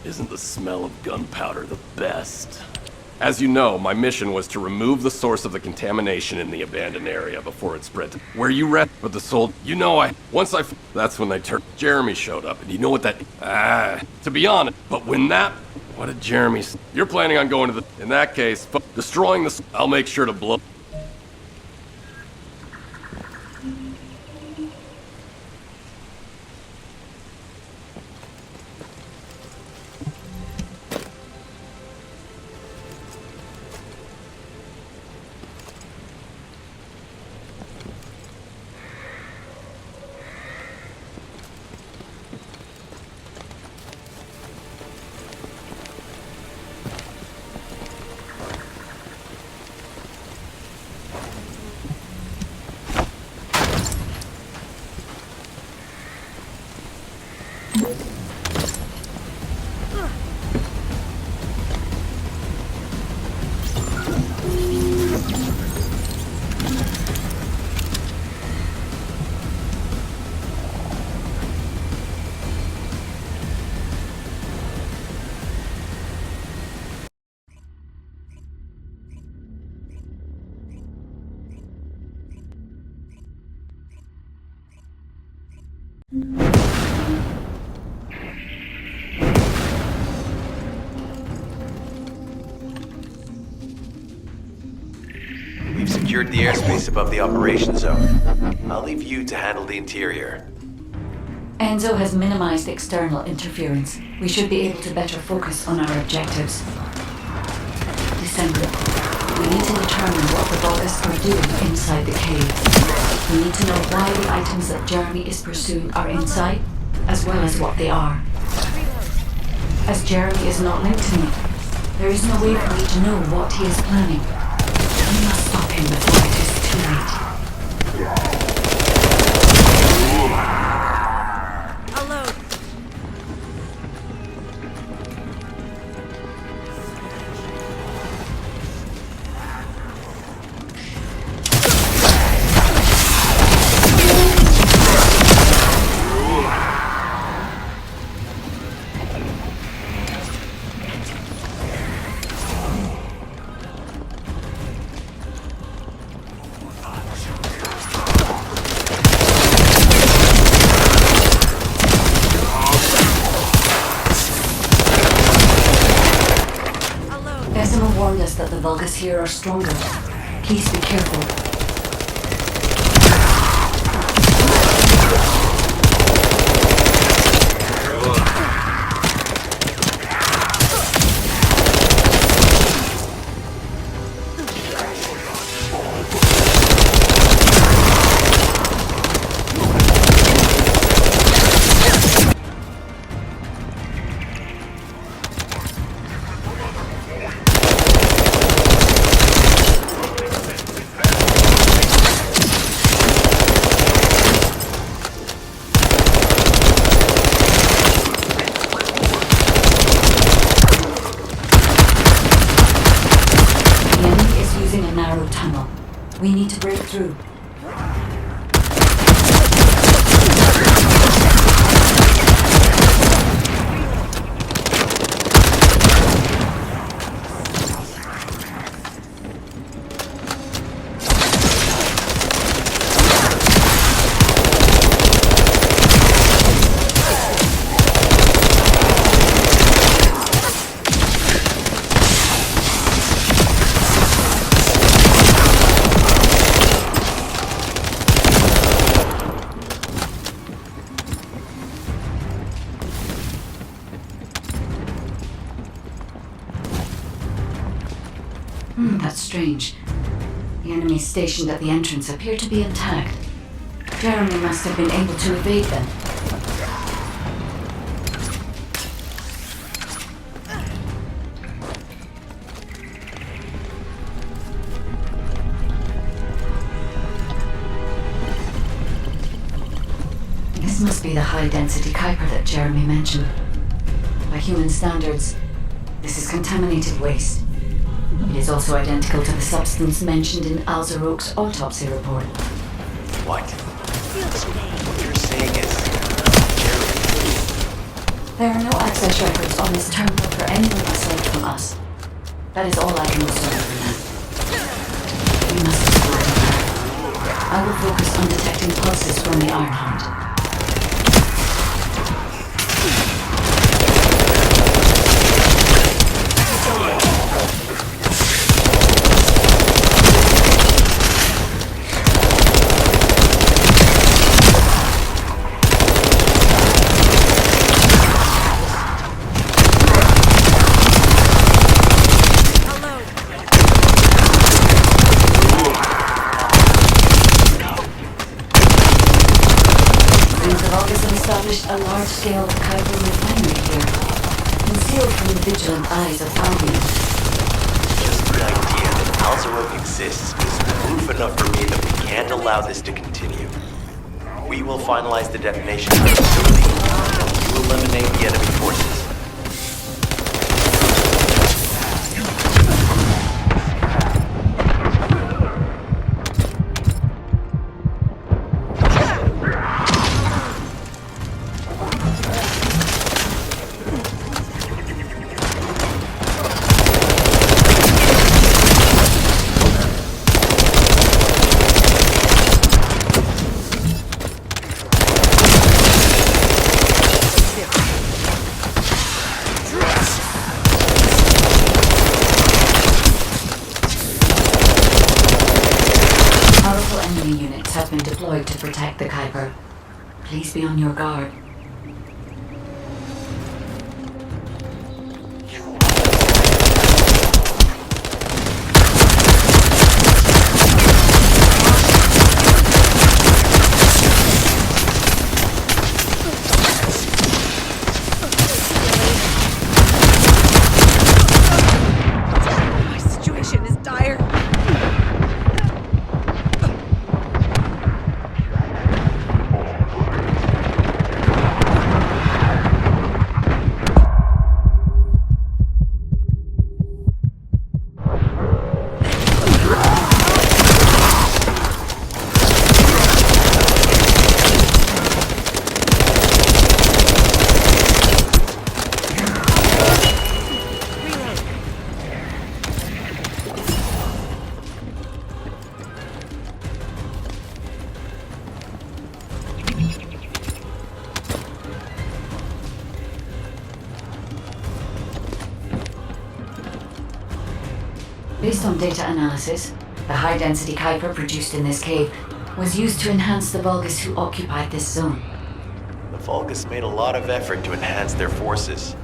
Isn't the smell of gunpowder the best? As you know, my mission was to remove the source of the contamination in the abandoned area before it spread to where you read. But the soul, that's when they turned. Jeremy showed up, and you know what to be honest, but when what did Jeremy say? You're planning on going to in that case, destroying I'll make sure to blow. We've secured the airspace above the operation zone. I'll leave you to handle the interior. Enzo has minimized external interference. We should be able to better focus on our objectives. Descendants. We need to determine what the Vulgus are doing inside the cave. We need to know why the items that Jeremy is pursuing are inside, as well as what they are. As Jeremy is not linked to me, there is no way for me to know what he is planning. We must stop him before it is too late. Warned us that the Vulgus here are stronger. Please be careful. Tunnel. We need to break through. That's strange. The enemies stationed at the entrance appear to be intact. Jeremy must have been able to evade them. This must be the high-density Kuiper that Jeremy mentioned. By human standards, this is contaminated waste. It is also identical to the substance mentioned in Alzaroke's autopsy report. What? So what you're saying is... There are no access records on this terminal for anyone aside from us. That is all I can observe for now. We must explore the lab. I will focus on detecting pulses from the Iron Hunt. A large-scale Kuiper refinery here, concealed from the vigilant eyes of Albion. Just the idea that Alzarok exists is proof enough for me that we can't allow this to continue. We will finalize the detonation of the facility, and you eliminate the enemy forces. Have been deployed to protect the Kuiper. Please be on your guard. My situation is dire. Based on data analysis, the high-density Kuiper produced in this cave was used to enhance the Vulgus who occupied this zone. The Vulgus made a lot of effort to enhance their forces.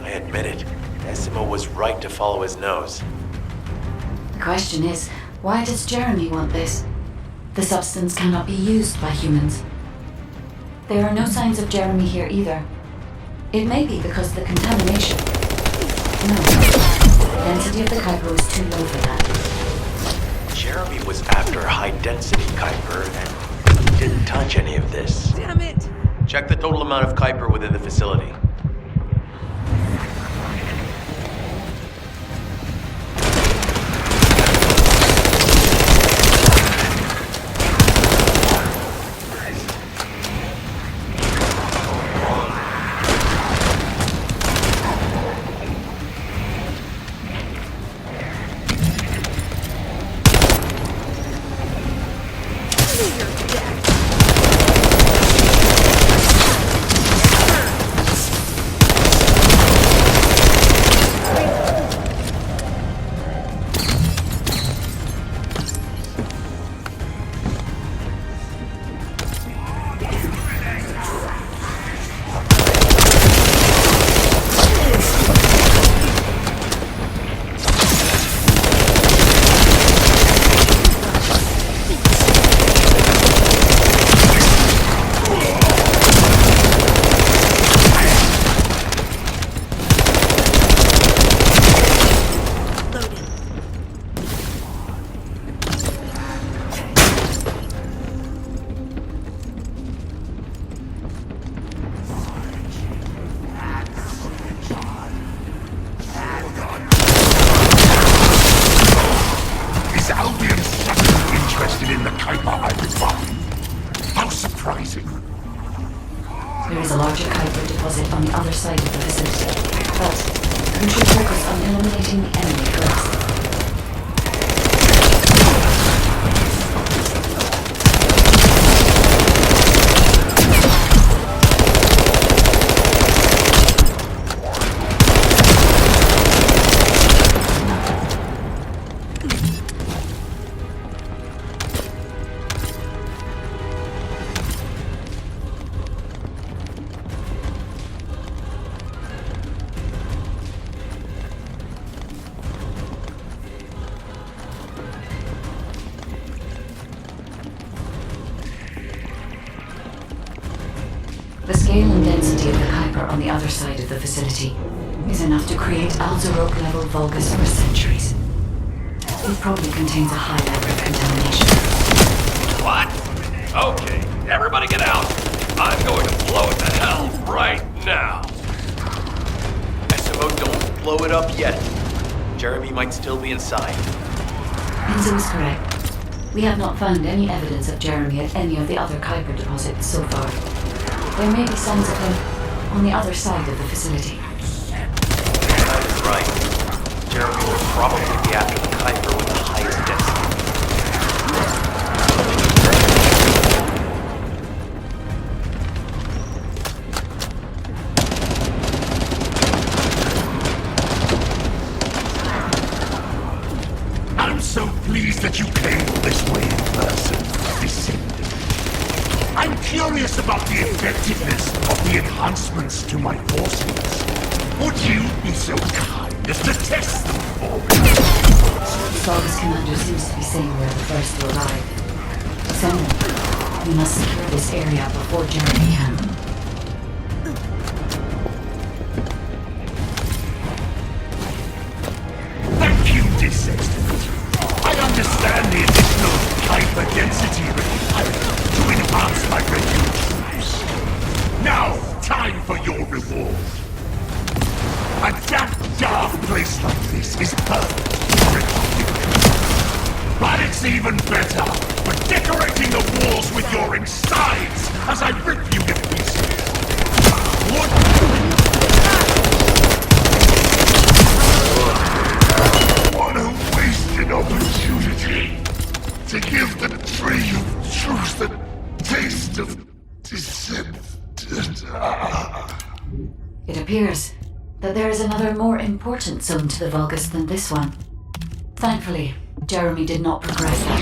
I admit it. Decimo was right to follow his nose. The question is, why does Jeremy want this? The substance cannot be used by humans. There are no signs of Jeremy here either. It may be because of the contamination. No. The density of the Kuiper was too low for that. Jeremy was after high-density Kuiper and didn't touch any of this. Damn it! Check the total amount of Kuiper within the facility. There is a larger Kuiper deposit on the other side of the facility, but you should focus on eliminating the enemy first. The scale and density of the Kuiper on the other side of the facility is enough to create Alzarok-level Vulgus for centuries. It probably contains a high level of contamination. What? Okay, everybody get out. I'm going to blow it to hell right now. SMO, don't blow it up yet. Jeremy might still be inside. Enzo is correct. We have not found any evidence of Jeremy at any of the other Kuiper deposits so far. There may be signs of him on the other side of the facility. That is right. Jeremy will probably be after the Kuiper with the highest density. I'm so pleased that you came all this way in person, Descendants. I'm curious about the effectiveness of the enhancements to my forces. Would you be so kind as to test them for me? Vulgus commander seems to be saying we're the first to arrive. Descendant, we must secure this area before Jeremy can. Thank you, Descendant. I understand the additional hyper density required to enhance my regular troops. Now, time for your reward. A damp, dark place like this is perfect for a computer. But it's even better for decorating the walls with your insides as I rip you to pieces. What a wasted opportunity to give the tree of truth the taste of descent. It appears that there is another more important zone to the Vulgus than this one. Thankfully, Jeremy did not progress that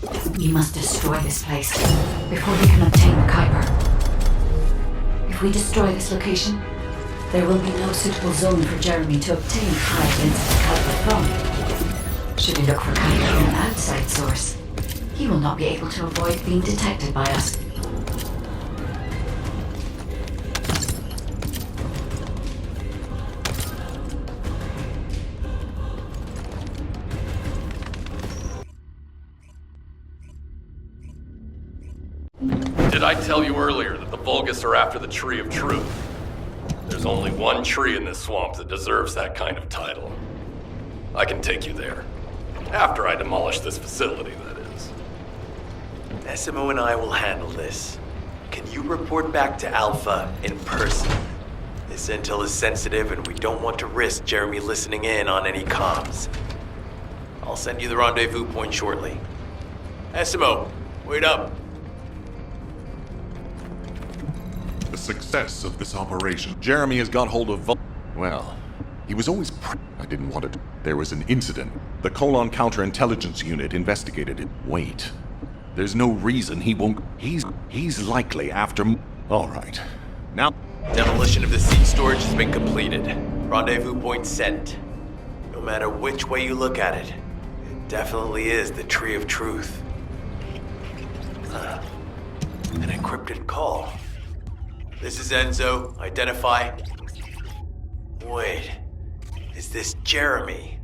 far. We must destroy this place before we can obtain the Kuiper. If we destroy this location, there will be no suitable zone for Jeremy to obtain high-density Kuiper from. Should he look for Kuiper from an outside source, he will not be able to avoid being detected by us. Did I tell you earlier that the Vulgus are after the Tree of Truth? There's only one tree in this swamp that deserves that kind of title. I can take you there. After I demolish this facility, that is. SMO and I will handle this. Can you report back to Alpha in person? This intel is sensitive and we don't want to risk Jeremy listening in on any comms. I'll send you the rendezvous point shortly. SMO, wait up. The success of this operation. Jeremy has got hold of well, he was always I didn't want it. There was an incident. The Colon Counterintelligence Unit investigated it. Wait. There's no reason he won't. He's likely after all right. Now Demolition of the seed storage has been completed. Rendezvous point sent. No matter which way you look at it, it definitely is the Tree of Truth. An encrypted call. This is Enzo. Identify. Wait, is this Jeremy?